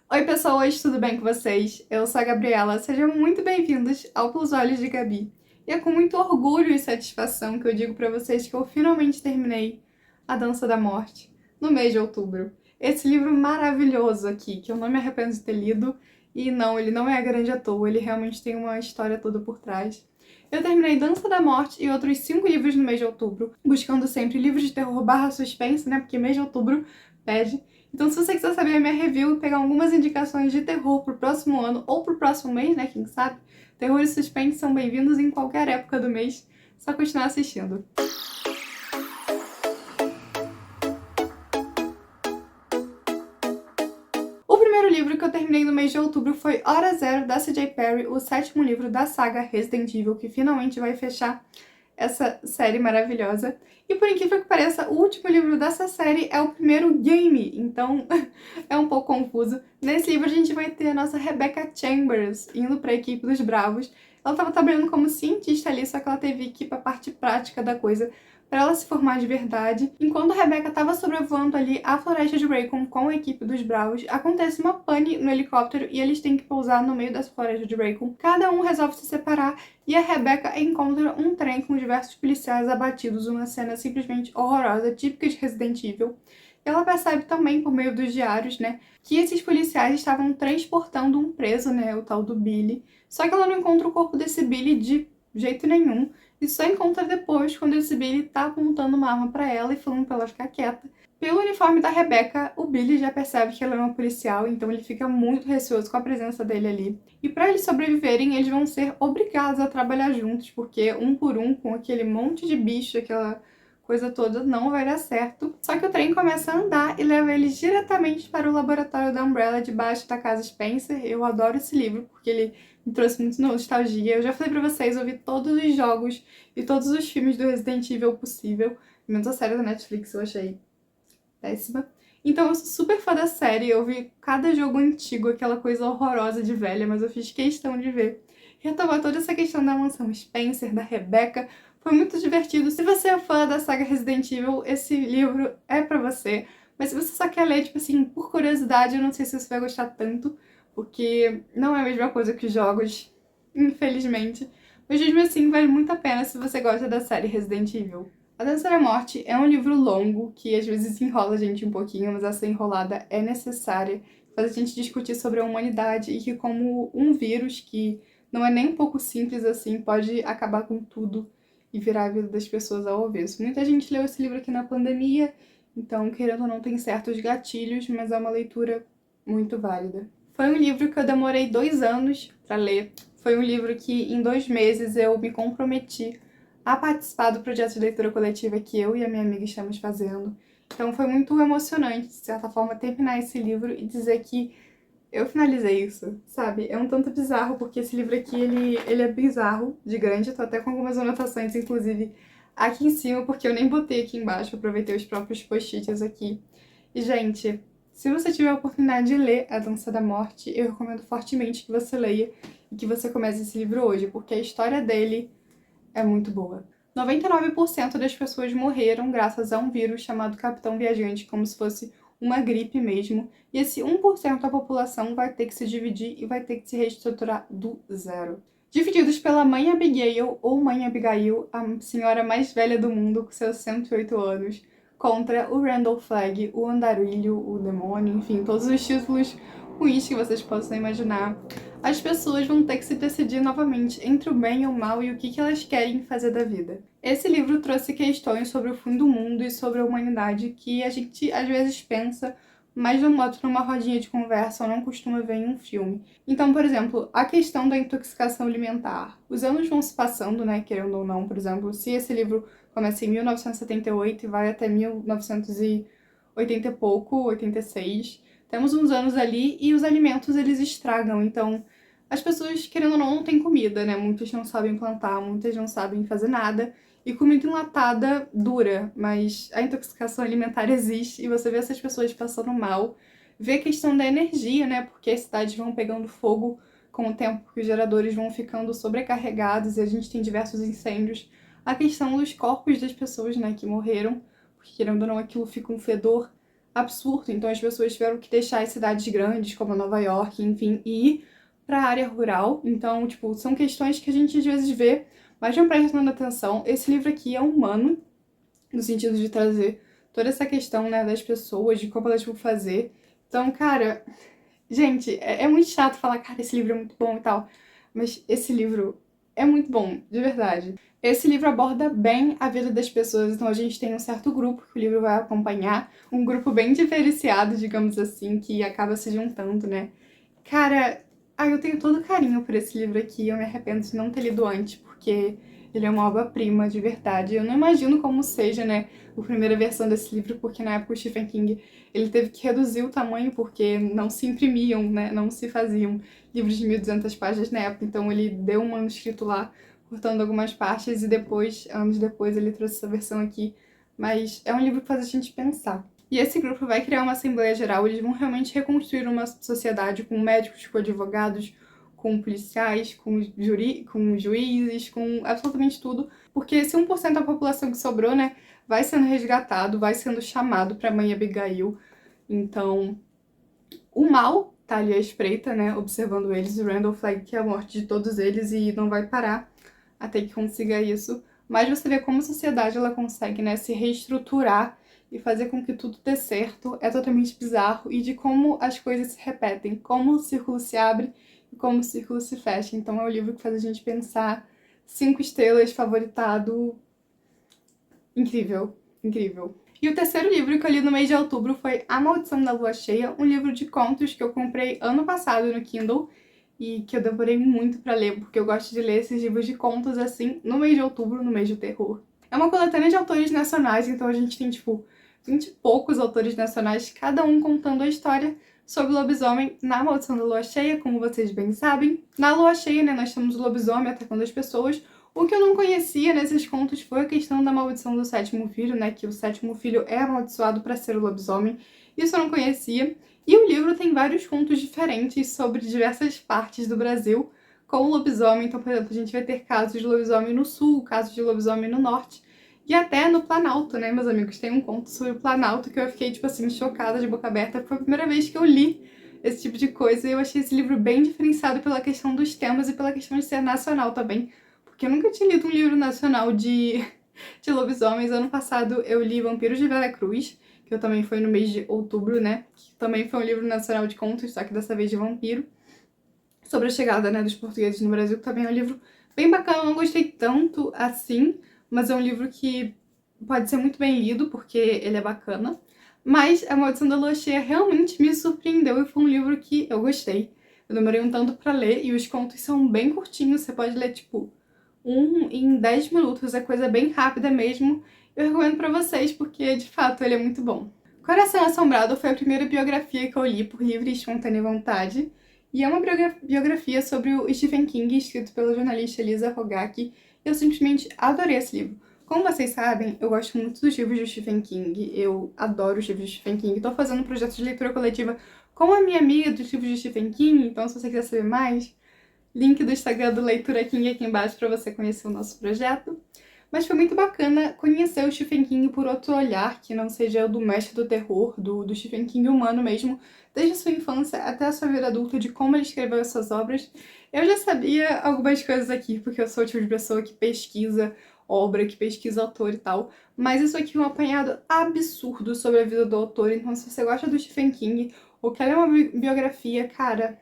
Oi pessoas, tudo bem com vocês? Eu sou a Gabriela, sejam muito bem-vindos ao Pelos Olhos de Gabi. E é com muito orgulho e satisfação que eu digo pra vocês que eu finalmente terminei A Dança da Morte, no mês de outubro. Esse livro maravilhoso aqui, que eu não me arrependo de ter lido, e não, ele não é grande à toa, ele realmente tem uma história toda por trás. Eu terminei Dança da Morte e outros 5 livros no mês de outubro, buscando sempre livros de terror barra suspense, né, porque mês de outubro pede. Então, se você quiser saber a minha review e pegar algumas indicações de terror pro próximo ano ou pro próximo mês, né, quem sabe, terror e suspense são bem-vindos em qualquer época do mês, só continuar assistindo. O primeiro livro que eu terminei no mês de outubro foi Hora Zero, da C.J. Perry, o 7º livro da saga Resident Evil, que finalmente vai fechar essa série maravilhosa. E por incrível que pareça, o último livro dessa série é o primeiro game, então é um pouco confuso. Nesse livro a gente vai ter a nossa Rebecca Chambers indo para a equipe dos Bravos. Ela estava trabalhando como cientista ali, só que ela teve que ir para a parte prática da coisa para ela se formar de verdade. Enquanto a Rebecca estava sobrevoando ali a floresta de Raycon com a equipe dos Bravos, acontece uma pane no helicóptero e eles têm que pousar no meio dessa floresta de Raycon. Cada um resolve se separar e a Rebecca encontra um trem com diversos policiais abatidos, uma cena simplesmente horrorosa, típica de Resident Evil. Ela percebe também, por meio dos diários, né, que esses policiais estavam transportando um preso, né, o tal do Billy. Só que ela não encontra o corpo desse Billy de jeito nenhum. E só encontra depois, quando esse Billy tá apontando uma arma pra ela e falando pra ela ficar quieta. Pelo uniforme da Rebecca, o Billy já percebe que ela é uma policial, então ele fica muito receoso com a presença dele ali. E para eles sobreviverem, eles vão ser obrigados a trabalhar juntos, porque um por um, com aquele monte de bicho, aquela coisa toda, não vai dar certo. Só que o trem começa a andar e leva eles diretamente para o laboratório da Umbrella debaixo da casa Spencer. Eu adoro esse livro, porque ele me trouxe muito nostalgia. Eu já falei pra vocês, eu vi todos os jogos e todos os filmes do Resident Evil possível, menos a série da Netflix, eu achei péssima. Então eu sou super fã da série, eu vi cada jogo antigo, aquela coisa horrorosa de velha, mas eu fiz questão de ver. Retomar toda essa questão da mansão Spencer, da Rebecca, foi muito divertido. Se você é fã da saga Resident Evil, esse livro é pra você. Mas se você só quer ler, tipo assim, por curiosidade, eu não sei se você vai gostar tanto, porque não é a mesma coisa que os jogos, infelizmente. Mas mesmo assim, vale muito a pena se você gosta da série Resident Evil. A Dança da Morte é um livro longo que às vezes enrola a gente um pouquinho, mas essa enrolada é necessária, faz a gente discutir sobre a humanidade e que como um vírus que não é nem um pouco simples assim, pode acabar com tudo e virar a vida das pessoas ao avesso. Muita gente leu esse livro aqui na pandemia, então, querendo ou não, tem certos gatilhos, mas é uma leitura muito válida. Foi um livro que eu demorei 2 anos para ler. Foi um livro que em 2 meses eu me comprometi a participar do projeto de leitura coletiva que eu e a minha amiga estamos fazendo. Então foi muito emocionante, de certa forma, terminar esse livro e dizer que eu finalizei isso, sabe? É um tanto bizarro, porque esse livro aqui, ele é bizarro, de grande. Eu tô até com algumas anotações, inclusive, aqui em cima, porque eu nem botei aqui embaixo, aproveitei os próprios post-its aqui. E, gente, se você tiver a oportunidade de ler A Dança da Morte, eu recomendo fortemente que você leia e que você comece esse livro hoje, porque a história dele é muito boa. 99% das pessoas morreram graças a um vírus chamado Capitão Viajante, como se fosse uma gripe mesmo, e esse 1% da população vai ter que se dividir e vai ter que se reestruturar do zero. Divididos pela Mãe Abigail, ou Mãe Abigail, a senhora mais velha do mundo, com seus 108 anos, contra o Randall Flagg, o Andarilho, o Demônio, enfim, todos os títulos ruins que vocês possam imaginar. As pessoas vão ter que se decidir novamente entre o bem e o mal e o que elas querem fazer da vida. Esse livro trouxe questões sobre o fim do mundo e sobre a humanidade que a gente às vezes pensa, mas não bota numa rodinha de conversa ou não costuma ver em um filme. Então, por exemplo, a questão da intoxicação alimentar. Os anos vão se passando, né, querendo ou não, por exemplo, se esse livro começa em 1978 e vai até 1980 e pouco, 86, temos uns anos ali e os alimentos eles estragam, então as pessoas, querendo ou não têm comida, né? Muitas não sabem plantar, muitas não sabem fazer nada. E comida enlatada dura, mas a intoxicação alimentar existe e você vê essas pessoas passando mal. Vê a questão da energia, né? Porque as cidades vão pegando fogo com o tempo que os geradores vão ficando sobrecarregados e a gente tem diversos incêndios. A questão dos corpos das pessoas, né, que morreram, porque querendo ou não aquilo fica um fedor absurdo, então as pessoas tiveram que deixar as cidades grandes, como Nova York, enfim, e ir pra área rural. Então, tipo, são questões que a gente às vezes vê, mas não presta tanta atenção. Esse livro aqui é humano, no sentido de trazer toda essa questão, né, das pessoas, de como elas vão fazer. Então, cara, gente, é muito chato falar, cara, esse livro é muito bom e tal, mas esse livro é muito bom, de verdade. Esse livro aborda bem a vida das pessoas, então a gente tem um certo grupo que o livro vai acompanhar, um grupo bem diferenciado, digamos assim, que acaba se juntando, né? Cara, eu tenho todo carinho por esse livro aqui, eu me arrependo de não ter lido antes, porque ele é uma obra-prima, de verdade. Eu não imagino como seja, né, a primeira versão desse livro, porque na época o Stephen King, ele teve que reduzir o tamanho, porque não se imprimiam, né, não se faziam livros de 1.200 páginas na época, então ele deu um manuscrito lá, cortando algumas partes, e depois, anos depois, ele trouxe essa versão aqui. Mas é um livro que faz a gente pensar. E esse grupo vai criar uma Assembleia Geral, eles vão realmente reconstruir uma sociedade com médicos, com advogados, com policiais, com juízes, com absolutamente tudo, porque esse 1% da população que sobrou, né, vai sendo resgatado, vai sendo chamado pra mãe Abigail. Então, o mal tá ali à espreita, né, observando eles, o Randall Flagg quer a morte de todos eles e não vai parar até que consiga isso. Mas você vê como a sociedade ela consegue, né, se reestruturar e fazer com que tudo dê certo. É totalmente bizarro. E de como as coisas se repetem, como o círculo se abre e como o círculo se fecha. Então é um livro que faz a gente pensar. 5 estrelas, favoritado. Incrível, incrível. E o terceiro livro que eu li no mês de outubro foi A Maldição da Lua Cheia, um livro de contos que eu comprei ano passado no Kindle e que eu demorei muito pra ler, porque eu gosto de ler esses livros de contos assim no mês de outubro, no mês do terror. É uma coletânea de autores nacionais, então a gente tem, tipo, 20 e poucos autores nacionais, cada um contando a história sobre o lobisomem na Maldição da Lua Cheia, como vocês bem sabem. Na Lua Cheia, né, nós temos o lobisomem atacando as pessoas. O que eu não conhecia nesses contos foi a questão da maldição do sétimo filho, né, que o sétimo filho é amaldiçoado para ser o lobisomem. Isso eu não conhecia. E o livro tem vários contos diferentes sobre diversas partes do Brasil com o lobisomem. Então, por exemplo, a gente vai ter casos de lobisomem no sul, casos de lobisomem no norte. E até no Planalto, né, meus amigos? Tem um conto sobre o Planalto que eu fiquei, tipo assim, chocada, de boca aberta. Foi a primeira vez que eu li esse tipo de coisa e eu achei esse livro bem diferenciado pela questão dos temas e pela questão de ser nacional também. Porque eu nunca tinha lido um livro nacional de lobisomens. Ano passado eu li Vampiros de Vera Cruz, que eu também foi no mês de outubro, né? Que também foi um livro nacional de contos, só que dessa vez de vampiro. Sobre a chegada, né, dos portugueses no Brasil, que também é um livro bem bacana. Eu não gostei tanto assim, mas é um livro que pode ser muito bem lido, porque ele é bacana. Mas A Maldição da Lua Cheia realmente me surpreendeu e foi um livro que eu gostei. Eu demorei um tanto pra ler e os contos são bem curtinhos, você pode ler, tipo, um em 10 minutos, é coisa bem rápida mesmo. Eu recomendo pra vocês, porque, de fato, ele é muito bom. Coração Assombrado foi a primeira biografia que eu li por livre e espontânea vontade. E é uma biografia sobre o Stephen King, escrito pela jornalista Lisa Rogacki. Eu simplesmente adorei esse livro. Como vocês sabem, eu gosto muito dos livros do Stephen King. Eu adoro os livros do Stephen King. Estou fazendo um projeto de leitura coletiva com a minha amiga dos livros do Stephen King. Então, se você quiser saber mais, link do Instagram do Leitura King aqui embaixo para você conhecer o nosso projeto. Mas foi muito bacana conhecer o Stephen King por outro olhar, que não seja o do mestre do terror, do Stephen King humano mesmo, desde a sua infância até a sua vida adulta, de como ele escreveu as suas obras. Eu já sabia algumas coisas aqui, porque eu sou o tipo de pessoa que pesquisa obra, que pesquisa autor e tal, mas isso aqui é um apanhado absurdo sobre a vida do autor, então se você gosta do Stephen King, ou quer ler uma biografia, cara,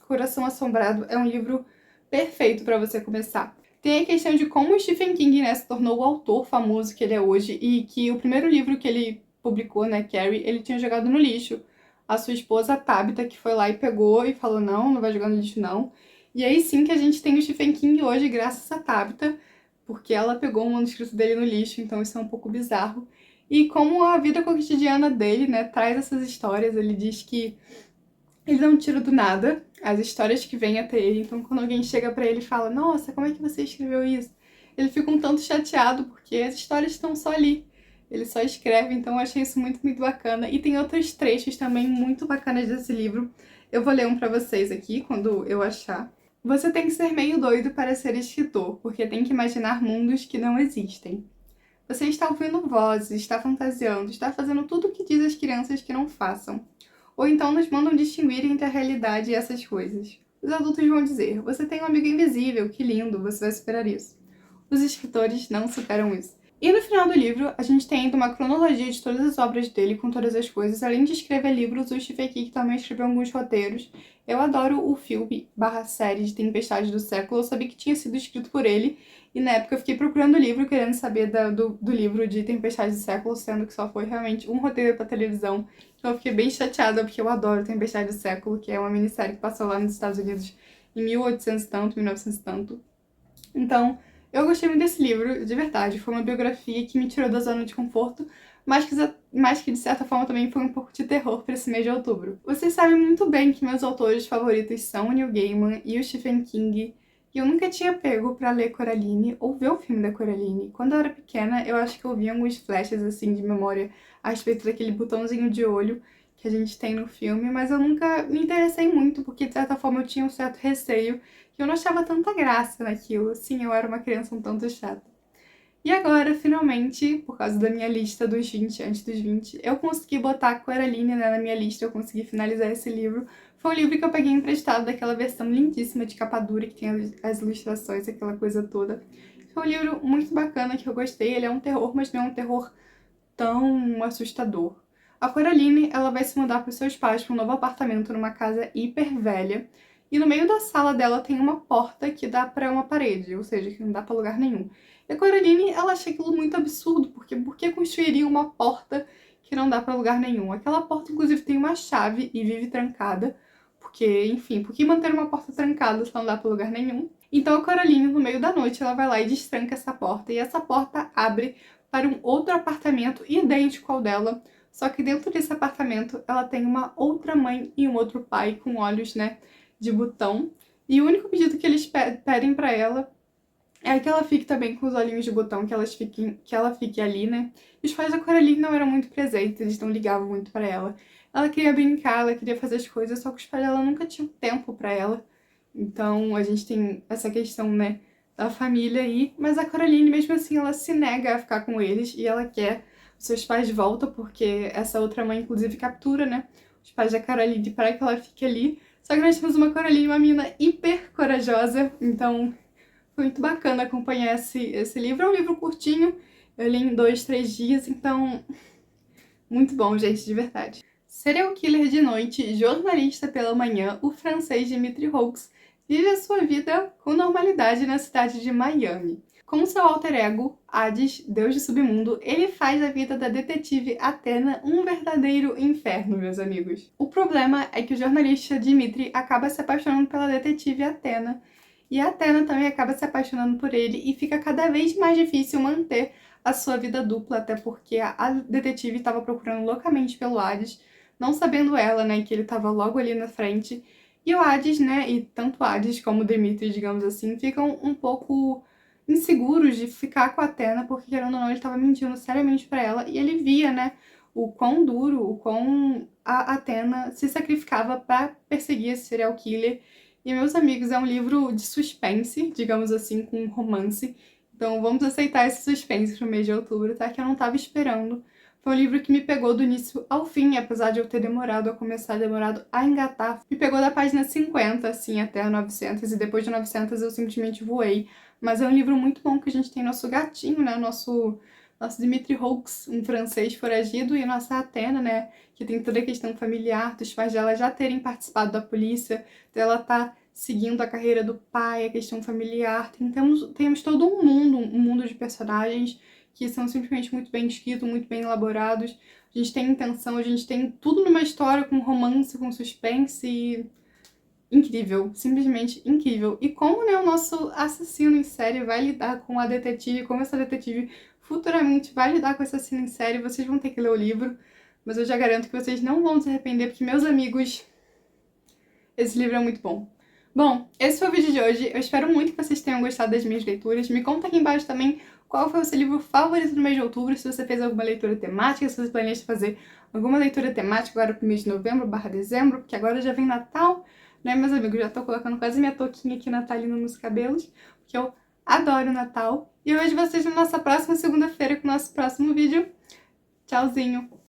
Coração Assombrado é um livro perfeito para você começar. Tem a questão de como o Stephen King, né, se tornou o autor famoso que ele é hoje e que o primeiro livro que ele publicou, né, Carrie, ele tinha jogado no lixo. A sua esposa, Tabitha, que foi lá e pegou e falou, não, não vai jogar no lixo não. E aí sim que a gente tem o Stephen King hoje, graças a Tabitha, porque ela pegou o manuscrito dele no lixo, então isso é um pouco bizarro. E como a vida cotidiana dele, né, traz essas histórias, ele diz que ele não tira do nada as histórias que vêm até ele, então quando alguém chega pra ele e fala, nossa, como é que você escreveu isso? Ele fica um tanto chateado, porque as histórias estão só ali. Ele só escreve, então eu achei isso muito, muito bacana. E tem outros trechos também muito bacanas desse livro. Eu vou ler um pra vocês aqui, quando eu achar. Você tem que ser meio doido para ser escritor, porque tem que imaginar mundos que não existem. Você está ouvindo vozes, está fantasiando, está fazendo tudo o que diz às crianças que não façam. Ou então nos mandam distinguir entre a realidade e essas coisas. Os adultos vão dizer: você tem um amigo invisível, que lindo, você vai superar isso. Os escritores não superam isso. E no final do livro, a gente tem ainda uma cronologia de todas as obras dele, com todas as coisas. Além de escrever livros, o Stephen King também escreveu alguns roteiros. Eu adoro o filme/série de Tempestade do Século. Eu sabia que tinha sido escrito por ele. E na época eu fiquei procurando o livro, querendo saber do livro de Tempestade do Século, sendo que só foi realmente um roteiro pra televisão. Então eu fiquei bem chateada, porque eu adoro Tempestade do Século, que é uma minissérie que passou lá nos Estados Unidos em 1800 e tanto, 1900 e tanto. Então, eu gostei muito desse livro, de verdade. Foi uma biografia que me tirou da zona de conforto, mas que de certa forma também foi um pouco de terror para esse mês de outubro. Vocês sabem muito bem que meus autores favoritos são o Neil Gaiman e o Stephen King, e eu nunca tinha pego para ler Coraline ou ver o filme da Coraline. Quando eu era pequena, eu acho que eu vi alguns flashes assim de memória a respeito daquele botãozinho de olho que a gente tem no filme, mas eu nunca me interessei muito, porque de certa forma eu tinha um certo receio que eu não achava tanta graça naquilo. Sim, eu era uma criança um tanto chata. E agora, finalmente, por causa da minha lista dos 20, antes dos 20, eu consegui botar a Coraline, né, na minha lista, eu consegui finalizar esse livro. Foi um livro que eu peguei emprestado daquela versão lindíssima de capa dura, que tem as ilustrações, aquela coisa toda. Foi um livro muito bacana, que eu gostei. Ele é um terror, mas não é um terror tão assustador. A Coraline, ela vai se mudar para os seus pais para um novo apartamento numa casa hiper velha. E no meio da sala dela tem uma porta que dá para uma parede, ou seja, que não dá para lugar nenhum. E a Coraline, ela acha aquilo muito absurdo, porque por que construiria uma porta que não dá para lugar nenhum? Aquela porta, inclusive, tem uma chave e vive trancada, porque, enfim, por que manter uma porta trancada se não dá para lugar nenhum? Então a Coraline, no meio da noite, ela vai lá e destranca essa porta, e essa porta abre para um outro apartamento idêntico ao dela, só que dentro desse apartamento ela tem uma outra mãe e um outro pai com olhos, né, de botão. E o único pedido que eles pedem para ela é que ela fique também com os olhinhos de botão, que ela fique ali, né? E os pais da Coraline não eram muito presentes, eles não ligavam muito para ela. Ela queria brincar, ela queria fazer as coisas, só que os pais dela nunca tinham tempo para ela. Então a gente tem essa questão, né, da família aí, mas a Coraline, mesmo assim, ela se nega a ficar com eles e ela quer os seus pais de volta, porque essa outra mãe, inclusive, captura, né, os pais da Coraline para que ela fique ali. Só que nós temos uma Coraline, uma menina hiper corajosa, então foi muito bacana acompanhar esse livro. É um livro curtinho, eu li em 2, 3 dias, então muito bom, gente, de verdade. Serial killer de noite, jornalista pela manhã, o francês Dimitri Houx vive a sua vida com normalidade na cidade de Miami. Com seu alter ego, Hades, deus do submundo, ele faz a vida da detetive Athena um verdadeiro inferno, meus amigos. O problema é que o jornalista Dimitri acaba se apaixonando pela detetive Athena, e a Athena também acaba se apaixonando por ele, e fica cada vez mais difícil manter a sua vida dupla, até porque a detetive estava procurando loucamente pelo Hades, não sabendo ela, né, que ele estava logo ali na frente. E o Hades, né, e tanto o Hades como o Dimitri, digamos assim, ficam um pouco inseguros de ficar com a Athena, porque querendo ou não, ele estava mentindo seriamente para ela, e ele via, né, o quão duro, o quão a Athena se sacrificava para perseguir esse serial killer. E, meus amigos, é um livro de suspense, digamos assim, com um romance. Então vamos aceitar esse suspense pro mês de outubro, tá? Que eu não tava esperando. Foi um livro que me pegou do início ao fim, apesar de eu ter demorado a começar, demorado a engatar. Me pegou da página 50, assim, até a 900, e depois de 900 eu simplesmente voei. Mas é um livro muito bom que a gente tem nosso gatinho, né? Nosso Dimitri Houx, um francês foragido, e a nossa Athena, né? Que tem toda a questão familiar, dos pais dela já terem participado da polícia, dela tá seguindo a carreira do pai, a questão familiar. Temos todo um mundo de personagens que são simplesmente muito bem escritos, muito bem elaborados. A gente tem intenção, a gente tem tudo numa história com romance, com suspense e... incrível, simplesmente incrível. E como, né, o nosso assassino em série vai lidar com a detetive, como essa detetive futuramente vai lidar com esse assassino em série, vocês vão ter que ler o livro, mas eu já garanto que vocês não vão se arrepender, porque, meus amigos, esse livro é muito bom. Bom, esse foi o vídeo de hoje. Eu espero muito que vocês tenham gostado das minhas leituras. Me conta aqui embaixo também qual foi o seu livro favorito no mês de outubro, se você fez alguma leitura temática, se você planeja fazer alguma leitura temática agora pro mês de novembro/dezembro, porque agora já vem Natal, né, meus amigos? Já tô colocando quase minha touquinha aqui natalina nos cabelos, porque eu adoro o Natal. E eu vejo vocês na nossa próxima segunda-feira com o nosso próximo vídeo. Tchauzinho!